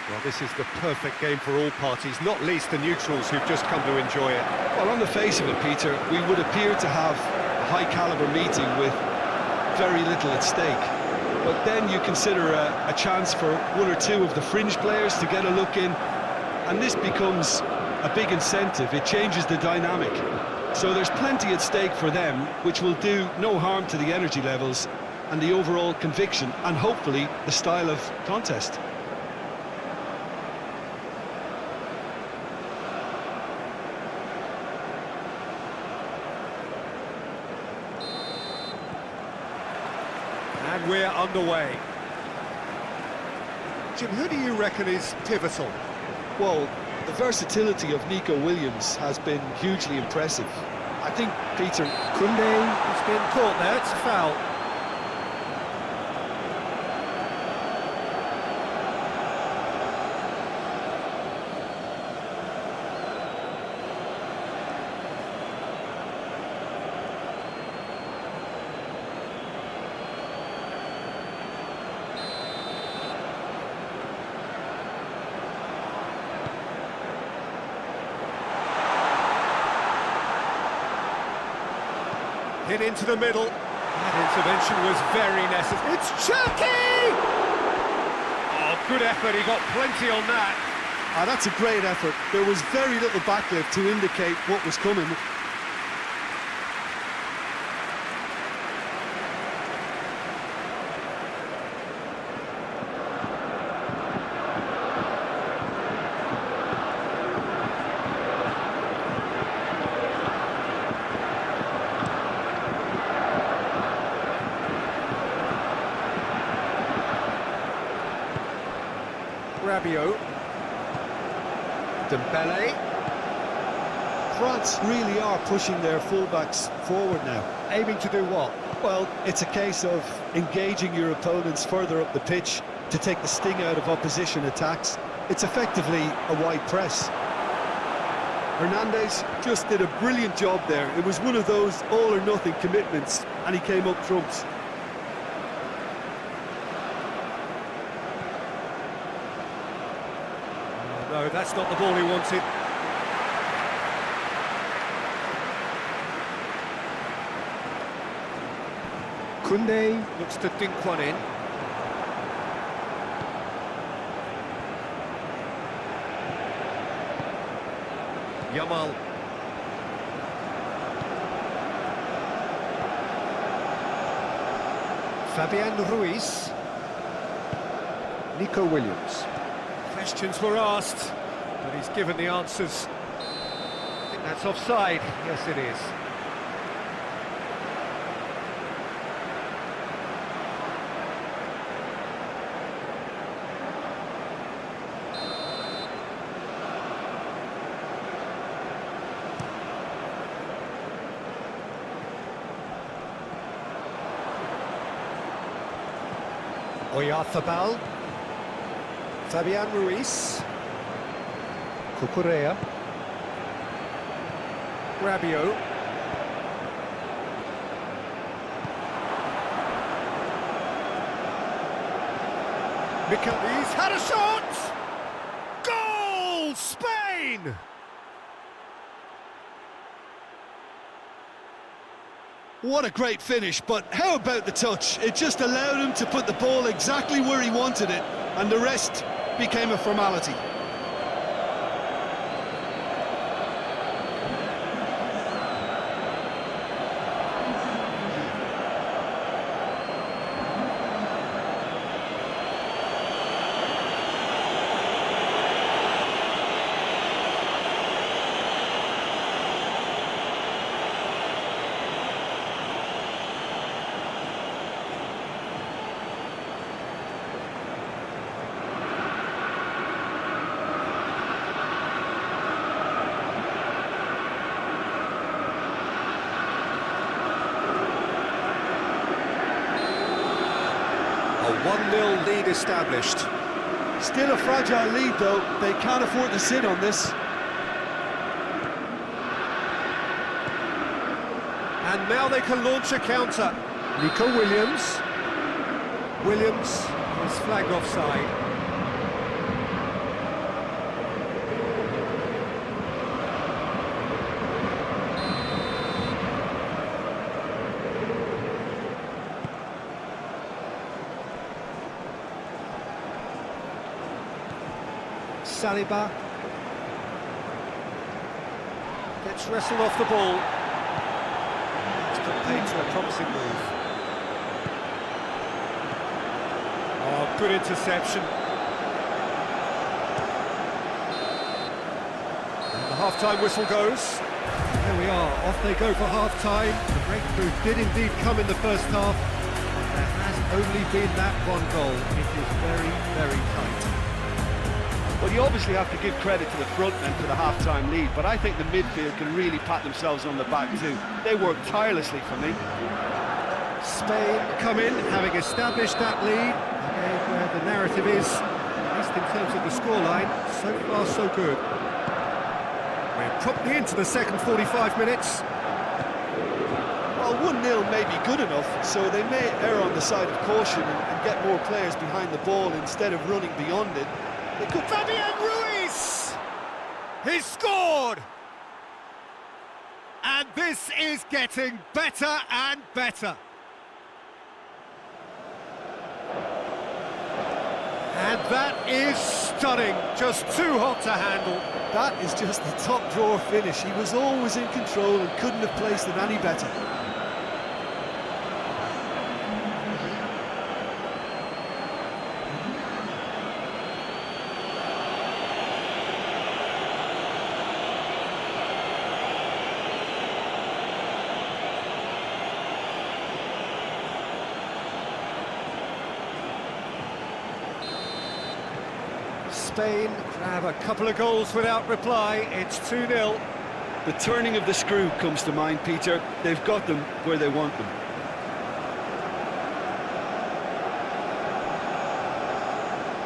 Well, this is the perfect game for all parties, not least the neutrals who've just come to enjoy it. Well, on the face of it, Peter, we would appear to have a high-caliber meeting with very little at stake. But then you consider a chance for one or two of the fringe players to get a look in, and this becomes a big incentive. It changes the dynamic. So there's plenty at stake for them, which will do no harm to the energy levels and the overall conviction, and hopefully the style of contest. And we're underway. Jim, who do you reckon is pivotal? Well, the versatility of Nico Williams has been hugely impressive. I think Peter Koundé has been caught there, it's a foul. Hit into the middle. That intervention was very necessary. It's Chucky! Oh, good effort. He got plenty on that. that's a great effort. There was very little backlift to indicate what was coming. Rabiot. Dembele. France really are pushing their fullbacks forward now. Aiming to do what? Well, it's a case of engaging your opponents further up the pitch to take the sting out of opposition attacks. It's effectively a wide press. Hernandez just did a brilliant job there. It was one of those all-or-nothing commitments, and he came up trumps. No, that's not the ball he wanted. Koundé looks to dink one in. Yamal. Fabian Ruiz. Nico Williams. Questions were asked, but he's given the answers. I think that's offside. Yes, it is. Oyarzabal. Fabian Ruiz. Cucurella. Rabiot. He's had a shot! Goal! Spain! What a great finish, but how about the touch? It just allowed him to put the ball exactly where he wanted it, and the rest became a formality. A 1-0 lead established. Still a fragile lead, though. They can't afford to sit on this. And now they can launch a counter. Nico Williams. Williams is flagged offside. Saliba. Gets wrestled off the ball. It's put paid to a promising move. Oh, good interception. And the half-time whistle goes. There we are, off they go for half-time. The breakthrough did indeed come in the first half. There has only been that one goal. It is very, very tight. Well, you obviously have to give credit to the front men for the half-time lead, but I think the midfield can really pat themselves on the back too. They work tirelessly for me. Spain come in, having established that lead. Again, where the narrative is, at least in terms of the scoreline, so far so good. We're promptly into the second 45 minutes. Well, 1-0 may be good enough, so they may err on the side of caution and get more players behind the ball instead of running beyond it. They could... Fabian Ruiz! He's scored! And this is getting better and better. And that is stunning, just too hot to handle. That is just the top drawer finish. He was always in control and couldn't have placed it any better. Spain grab a couple of goals without reply. It's 2-0. The turning of the screw comes to mind, Peter. They've got them where they want them.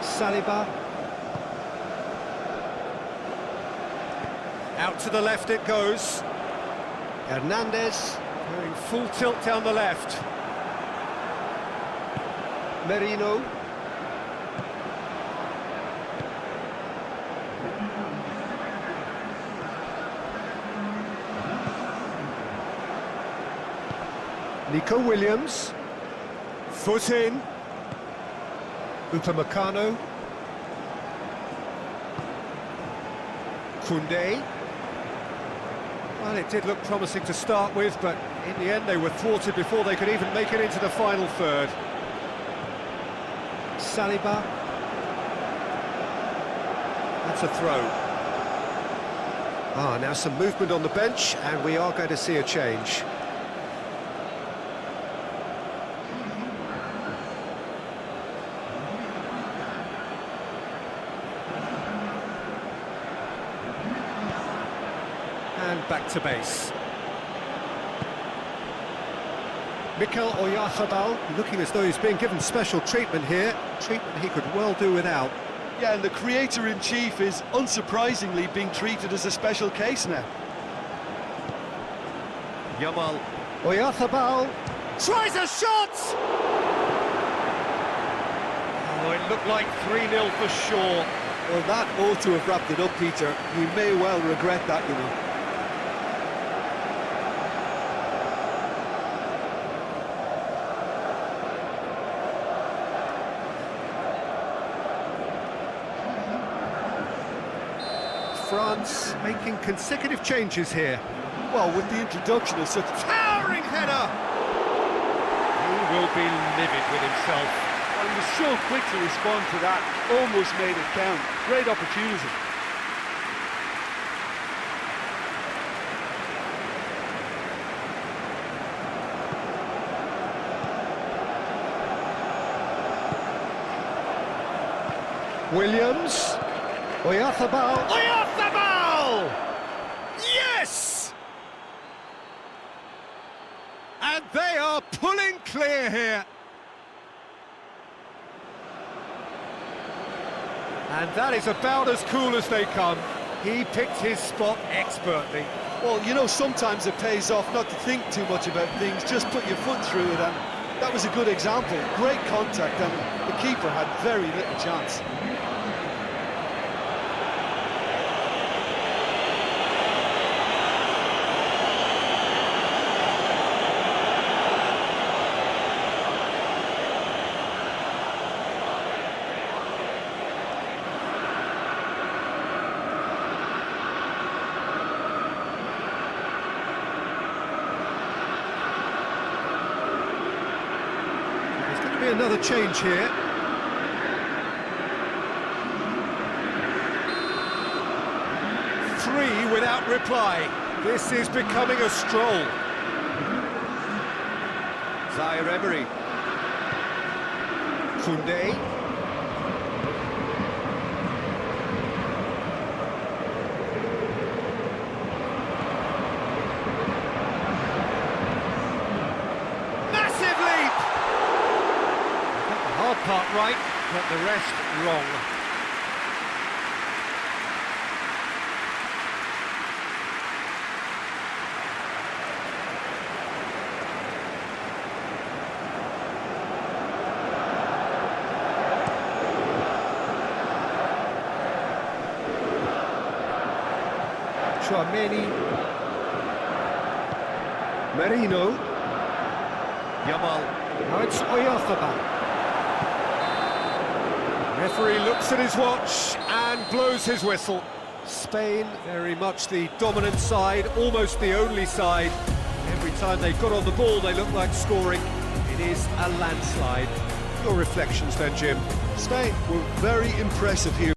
Saliba. Out to the left it goes. Hernandez going full tilt down the left. Merino. Nico Williams, foot in, Upamecano, Koundé. Well, it did look promising to start with, but in the end they were thwarted before they could even make it into the final third. Saliba. That's a throw. Now some movement on the bench, and we are going to see a change. And back to base. Mikel Oyarzabal looking as though he's being given special treatment here. Treatment he could well do without. Yeah, and the creator-in-chief is unsurprisingly being treated as a special case now. Yamal. Oyarzabal tries a shot! Oh, it looked like 3-0 for sure. Well, that ought to have wrapped it up, Peter. He may well regret that, you know. France making consecutive changes here. Well, with the introduction of such a Towering header! He will be livid with himself. Well, he was so quick to respond to that, almost made it count. Great opportunity. Williams. Oyarzabal. Oyarzabal! Yes! And they are pulling clear here. And that is about as cool as they come. He picked his spot expertly. Well, you know, sometimes it pays off not to think too much about things, just put your foot through it, and that was a good example. Great contact, and the keeper had very little chance. another change here. Three without reply. This is becoming a stroll. Zaire Emery. Koundé. Massive leap! Got the hard part right, but the rest wrong. Chouameni, Merino, Yamal, now it's Oyarzabal. Referee looks at his watch and blows his whistle. Spain, very much the dominant side, almost the only side. Every time they got on the ball, they looked like scoring. It is a landslide. Your reflections then, Jim? Spain were very impressive here.